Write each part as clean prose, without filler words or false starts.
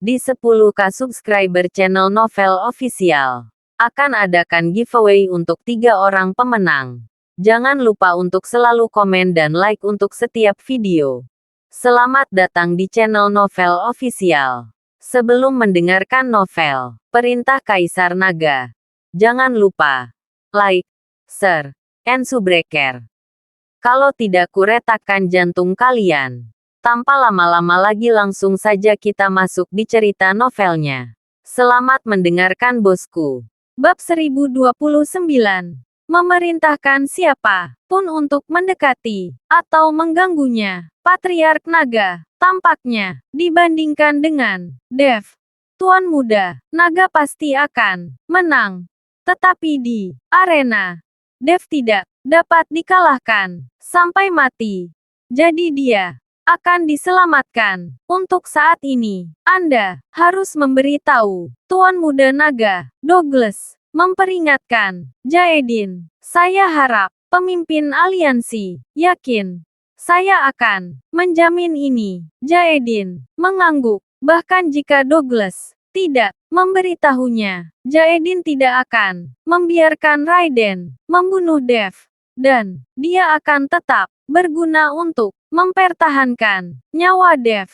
Di 10K subscriber channel Novel Official, akan adakan giveaway untuk 3 orang pemenang. Jangan lupa untuk selalu komen dan like untuk setiap video. Selamat datang di channel Novel Official. Sebelum mendengarkan novel, Perintah Kaisar Naga, jangan lupa like, share, and subscribe. Kalau tidak kuretakkan jantung kalian. Tanpa lama-lama lagi langsung saja kita masuk di cerita novelnya. Selamat mendengarkan bosku. Bab 1029. Memerintahkan siapa pun untuk mendekati atau mengganggunya. Patriark Naga, tampaknya, dibandingkan dengan Dev, Tuan Muda, Naga pasti akan menang. Tetapi di arena, Dev tidak dapat dikalahkan sampai mati. Jadi dia akan diselamatkan. Untuk saat ini, Anda harus memberitahu Tuan Muda Naga, Douglas, memperingatkan Jaedin. Saya harap pemimpin aliansi yakin saya akan menjamin ini. Jaedin mengangguk. Bahkan jika Douglas tidak memberitahunya, Jaedin tidak akan membiarkan Raiden membunuh Dev, dan dia akan tetap berguna untuk mempertahankan nyawa Dev.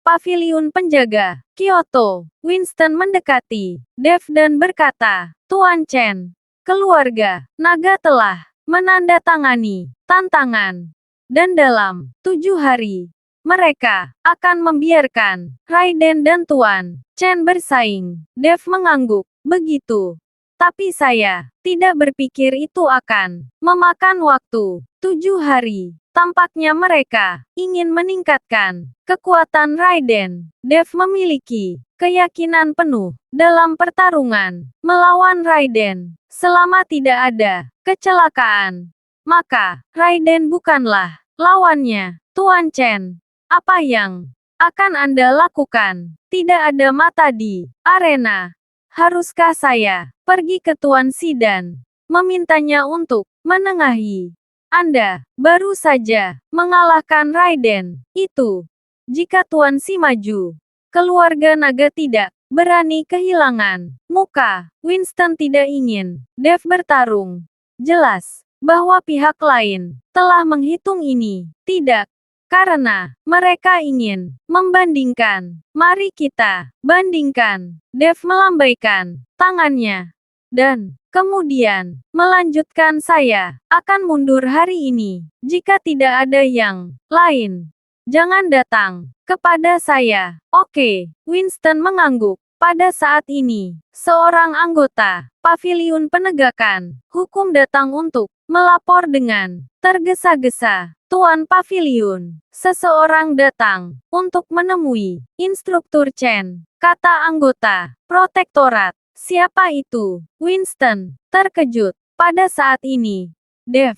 Paviliun penjaga Kyoto. Winston mendekati Dev dan berkata, Tuan Chen, keluarga Naga telah menandatangani tantangan, dan dalam 7 hari mereka akan membiarkan Raiden dan Tuan Chen bersaing. Dev mengangguk. Begitu. Tapi saya tidak berpikir itu akan memakan waktu 7 hari. Tampaknya mereka ingin meningkatkan kekuatan Raiden. Dev memiliki keyakinan penuh dalam pertarungan melawan Raiden. Selama tidak ada kecelakaan, maka Raiden bukanlah lawannya. Tuan Chen, apa yang akan Anda lakukan? Tidak ada mata di arena. Haruskah saya pergi ke Tuan Si dan memintanya untuk menengahi? Anda baru saja mengalahkan Raiden. Itu, jika Tuan Si maju, keluarga Naga tidak berani kehilangan muka. Winston tidak ingin Dev bertarung. Jelas bahwa pihak lain telah menghitung ini. Tidak. Karena mereka ingin membandingkan. Mari kita bandingkan. Dev melambaikan tangannya. Dan kemudian melanjutkan, saya akan mundur hari ini. Jika tidak ada yang lain, jangan datang kepada saya. Oke. Winston mengangguk. Pada saat ini, seorang anggota Paviliun Penegakan Hukum datang untuk melapor dengan tergesa-gesa. Tuan Paviliun, seseorang datang untuk menemui Instruktur Chen, kata anggota Protektorat. Siapa itu? Winston terkejut. Pada saat ini, Dev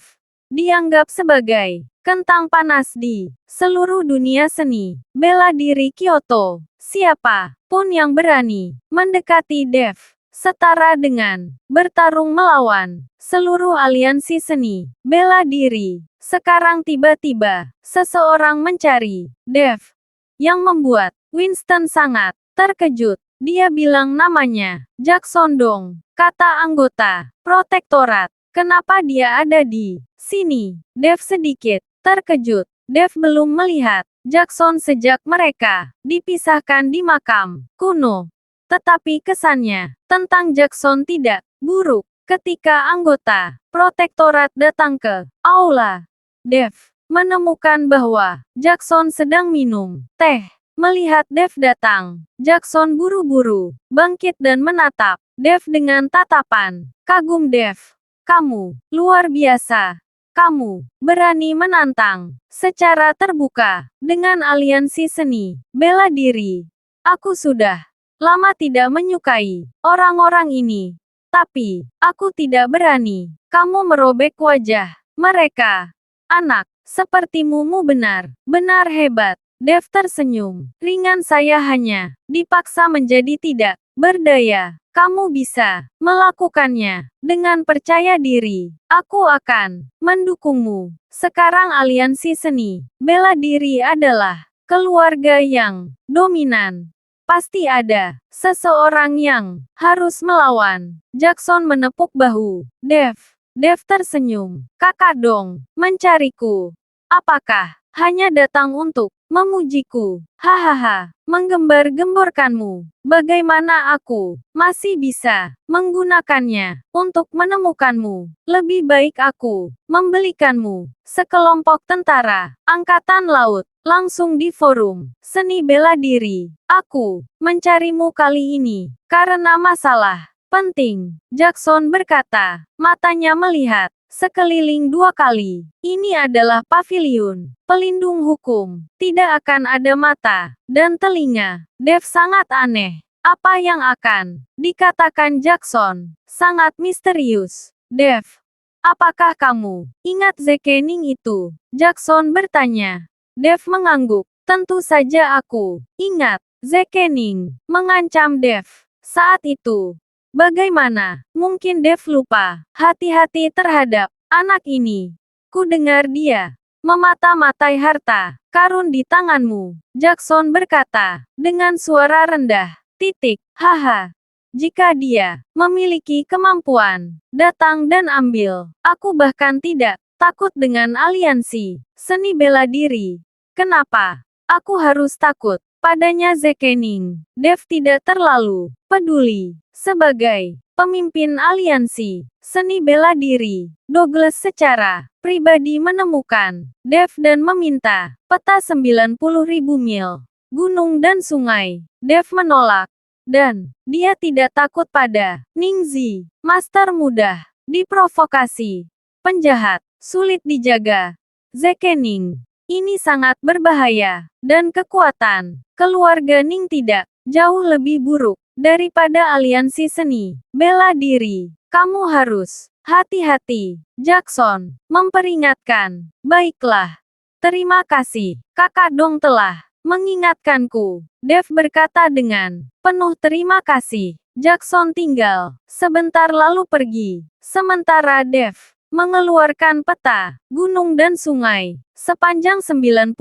dianggap sebagai kentang panas di seluruh dunia seni bela diri Kyoto. Siapa pun yang berani mendekati Dev setara dengan bertarung melawan seluruh aliansi seni bela diri. Sekarang tiba-tiba seseorang mencari Dev, yang membuat Winston sangat terkejut. Dia bilang namanya Jackson Dong, kata anggota Protektorat. Kenapa dia ada di sini? Dev sedikit terkejut. Dev belum melihat Jackson sejak mereka dipisahkan di makam kuno. Tetapi kesannya tentang Jackson tidak buruk. Ketika anggota Protektorat datang ke aula, Dev menemukan bahwa Jackson sedang minum teh. Melihat Dev datang, Jackson buru-buru bangkit dan menatap Dev dengan tatapan kagum. Dev, kamu luar biasa. Kamu berani menantang secara terbuka dengan aliansi seni bela diri. Aku sudah lama tidak menyukai orang-orang ini. Tapi, aku tidak berani. Kamu merobek wajah mereka. Anak sepertimu benar-benar hebat. Dev tersenyum ringan. Saya hanya dipaksa menjadi tidak berdaya. Kamu bisa melakukannya dengan percaya diri. Aku akan mendukungmu. Sekarang aliansi seni bela diri adalah keluarga yang dominan. Pasti ada seseorang yang harus melawan. Jackson menepuk bahu Dev. Dev tersenyum. Kakak dong, mencariku. Apakah hanya datang untuk memujiku? Hahaha, menggembar-gemborkanmu. Bagaimana aku masih bisa menggunakannya untuk menemukanmu? Lebih baik aku membelikanmu sekelompok tentara angkatan laut langsung di forum seni bela diri. Aku mencarimu kali ini karena masalah penting, Jackson berkata, matanya melihat sekeliling 2 kali. Ini adalah paviliun pelindung hukum. Tidak akan ada mata dan telinga. Dev sangat aneh. Apa yang akan dikatakan Jackson? Sangat misterius. Dev, apakah kamu ingat Zekening itu? Jackson bertanya. Dev mengangguk. Tentu saja aku ingat. Zekening mengancam Dev saat itu. Bagaimana mungkin Dev lupa? Hati-hati terhadap anak ini. Ku dengar dia memata-matai harta karun di tanganmu. Jackson berkata dengan suara rendah. Haha. Jika dia memiliki kemampuan, datang dan ambil. Aku bahkan tidak takut dengan aliansi seni bela diri. Kenapa aku harus takut padanya Zekening? Dev tidak terlalu peduli. Sebagai pemimpin aliansi seni bela diri, Douglas secara pribadi menemukan Dev dan meminta peta 90.000 mil gunung dan sungai. Dev menolak, dan dia tidak takut pada Ningzi, master mudah diprovokasi, penjahat, sulit dijaga. Zekening ini sangat berbahaya, dan kekuatan keluarga Ning tidak jauh lebih buruk daripada aliansi seni bela diri. Kamu harus hati-hati. Jackson memperingatkan. Baiklah. Terima kasih. Kakak dong telah mengingatkanku. Dev berkata dengan penuh terima kasih. Jackson tinggal sebentar lalu pergi. Sementara Dev mengeluarkan peta gunung dan sungai sepanjang 90.000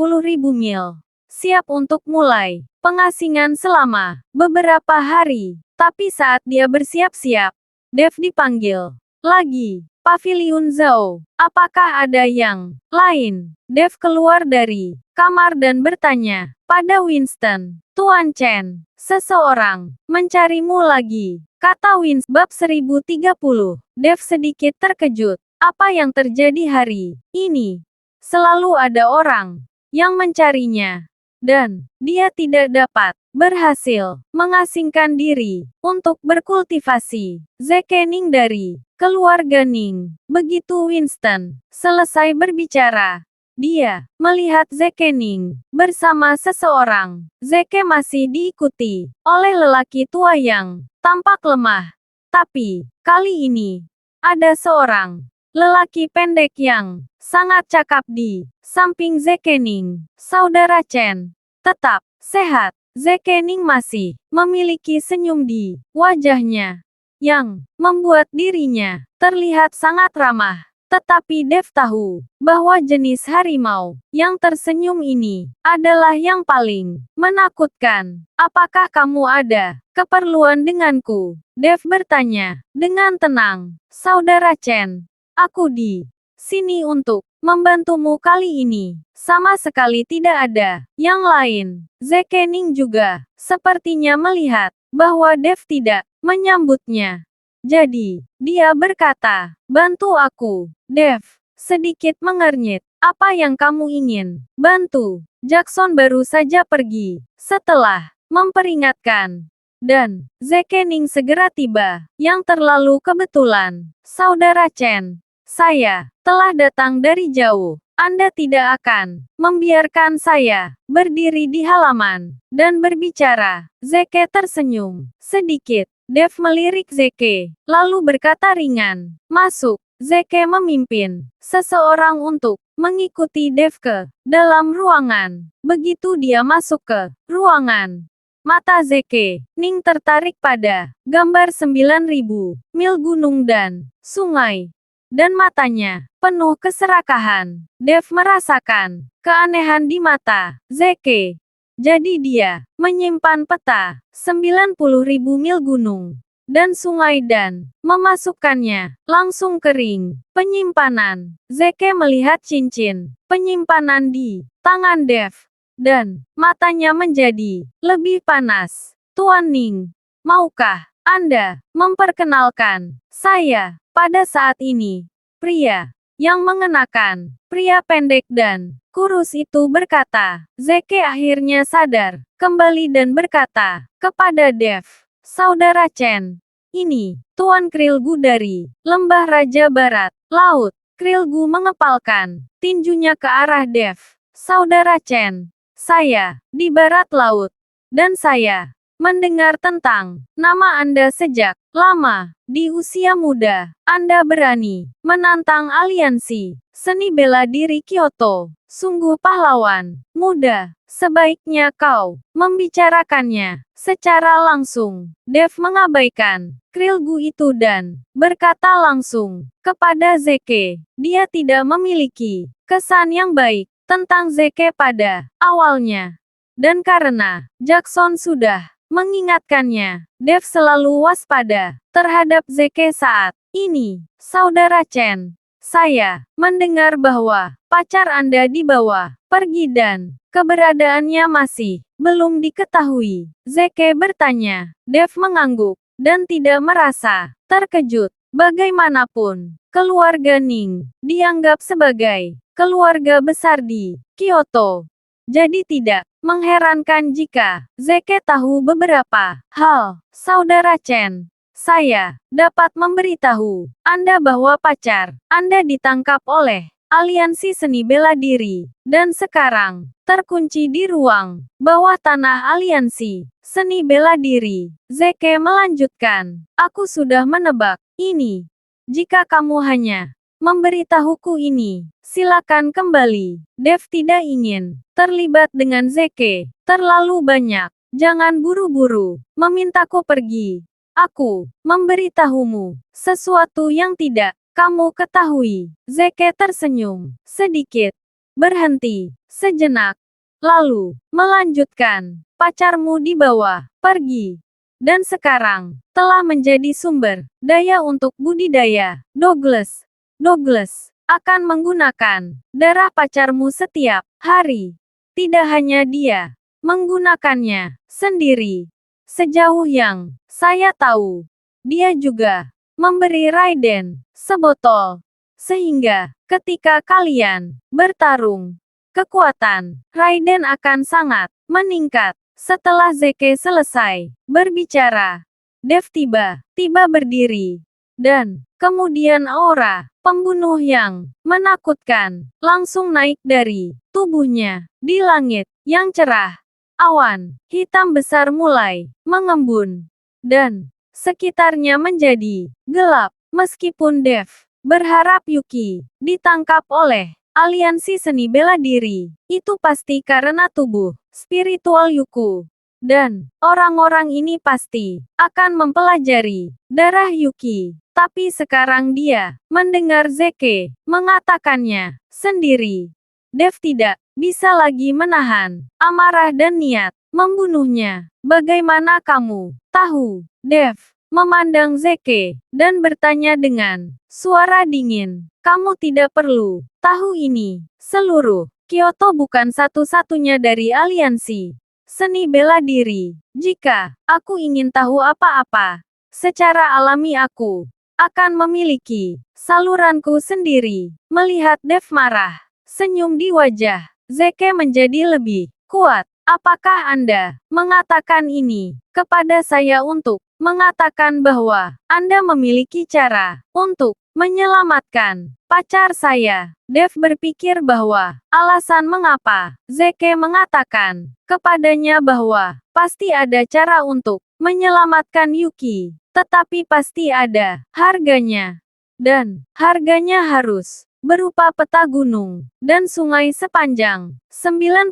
mil. Siap untuk mulai pengasingan selama beberapa hari. Tapi saat dia bersiap-siap, Dev dipanggil lagi. Paviliun Zhao, apakah ada yang lain? Dev keluar dari kamar dan bertanya pada Winston. Tuan Chen, seseorang mencarimu lagi, kata Winston. Bab 1030. Dev sedikit terkejut. Apa yang terjadi hari ini? Selalu ada orang yang mencarinya. Dan dia tidak dapat berhasil mengasingkan diri untuk berkultivasi Zekening dari keluarga Ning. Begitu Winston selesai berbicara, dia melihat Zekening bersama seseorang. Zeke masih diikuti oleh lelaki tua yang tampak lemah. Tapi kali ini ada seorang lelaki pendek yang sangat cakap di samping Zekening. Saudara Chen tetap sehat. Zekening masih memiliki senyum di wajahnya yang membuat dirinya terlihat sangat ramah. Tetapi Dev tahu bahwa jenis harimau yang tersenyum ini adalah yang paling menakutkan. Apakah kamu ada keperluan denganku? Dev bertanya dengan tenang. Saudara Chen, aku di sini untuk membantumu kali ini. Sama sekali tidak ada yang lain. Zekening juga sepertinya melihat bahwa Dev tidak menyambutnya. Jadi, dia berkata, bantu aku. Dev sedikit mengernyit. Apa yang kamu ingin? Bantu. Jackson baru saja pergi setelah memperingatkan. Dan Zekening segera tiba. Yang terlalu kebetulan. Saudara Chen, saya telah datang dari jauh. Anda tidak akan membiarkan saya berdiri di halaman dan berbicara. Zeke tersenyum sedikit. Dev melirik Zeke, lalu berkata ringan, masuk. Zeke memimpin seseorang untuk mengikuti Dev ke dalam ruangan. Begitu dia masuk ke ruangan, Mata Zeke Ning tertarik pada gambar 9.000 mil gunung dan sungai. Dan matanya penuh keserakahan. Dev merasakan keanehan di mata Zeke. Jadi dia menyimpan peta 90.000 mil gunung dan sungai dan memasukkannya langsung ke ring penyimpanan. Zeke melihat cincin penyimpanan di tangan Dev. Dan matanya menjadi lebih panas. Tuan Ning, maukah Anda memperkenalkan saya pada saat ini? Pria yang mengenakan pria pendek dan kurus itu berkata. Zeke akhirnya sadar kembali dan berkata kepada Dev, Saudara Chen, ini Tuan Krilgu dari Lembah Raja Barat Laut. Krilgu mengepalkan tinjunya ke arah Dev. Saudara Chen, saya di Barat Laut, dan saya mendengar tentang nama Anda sejak lama. Di usia muda, Anda berani menantang aliansi seni bela diri Kyoto. Sungguh pahlawan muda. Sebaiknya kau membicarakannya secara langsung. Dev mengabaikan Krilgu itu dan berkata langsung kepada Zeke. Dia tidak memiliki kesan yang baik tentang Zeke pada awalnya. Dan karena Jackson sudah mengingatkannya, Dev selalu waspada terhadap Zeke saat ini. Saudara Chen, saya mendengar bahwa pacar Anda dibawa pergi dan keberadaannya masih belum diketahui. Zeke bertanya. Dev mengangguk dan tidak merasa terkejut. Bagaimanapun, keluarga Ning dianggap sebagai keluarga besar di Kyoto. Jadi tidak mengherankan jika Zeke tahu beberapa hal. Saudara Chen, saya dapat memberitahu Anda bahwa pacar Anda ditangkap oleh aliansi seni bela diri, dan sekarang terkunci di ruang bawah tanah aliansi seni bela diri. Zeke melanjutkan, aku sudah menebak ini. Jika kamu hanya memberitahuku ini, silakan kembali. Dev tidak ingin terlibat dengan Zeke terlalu banyak. Jangan buru-buru memintaku pergi. Aku memberitahumu sesuatu yang tidak kamu ketahui. Zeke tersenyum sedikit, berhenti sejenak, lalu melanjutkan. Pacarmu dibawa pergi, dan sekarang telah menjadi sumber daya untuk budidaya. Douglas akan menggunakan darah pacarmu setiap hari. Tidak hanya dia menggunakannya sendiri. Sejauh yang saya tahu, dia juga memberi Raiden sebotol. Sehingga ketika kalian bertarung, kekuatan Raiden akan sangat meningkat. Setelah Zeke selesai berbicara, Dev tiba-tiba berdiri. Dan kemudian aura pembunuh yang menakutkan langsung naik dari tubuhnya. Di langit yang cerah, awan hitam besar mulai mengembun. Dan sekitarnya menjadi gelap. Meskipun Dev berharap Yuki ditangkap oleh aliansi seni bela diri, itu pasti karena tubuh spiritual Yuku. Dan orang-orang ini pasti akan mempelajari darah Yuki. Tapi sekarang dia mendengar Zeke mengatakannya sendiri. Dev tidak bisa lagi menahan amarah dan niat membunuhnya. Bagaimana kamu tahu? Dev memandang Zeke dan bertanya dengan suara dingin. Kamu tidak perlu tahu ini. Seluruh Kyoto bukan satu-satunya dari aliansi seni bela diri. Jika aku ingin tahu apa-apa, secara alami aku akan memiliki saluranku sendiri. Melihat Dev marah, senyum di wajah Zeke menjadi lebih kuat. Apakah Anda mengatakan ini kepada saya untuk mengatakan bahwa Anda memiliki cara untuk menyelamatkan pacar saya? Dev berpikir bahwa alasan mengapa Zeke mengatakan kepadanya bahwa pasti ada cara untuk menyelamatkan Yuki, tetapi pasti ada harganya. Dan harganya harus berupa peta gunung dan sungai sepanjang 90.000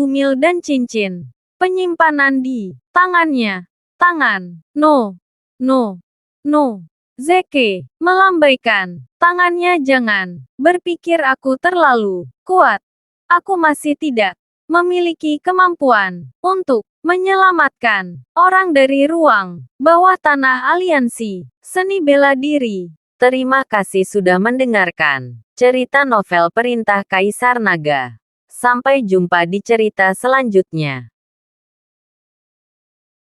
mil dan cincin Penyimpanan di tangannya. Tangan. No. No. No. Zeke melambaikan tangannya. Jangan berpikir aku terlalu kuat. Aku masih tidak memiliki kemampuan untuk menyelamatkan orang dari ruang bawah tanah aliansi seni bela diri. Terima kasih sudah mendengarkan cerita novel Perintah Kaisar Naga. Sampai jumpa di cerita selanjutnya.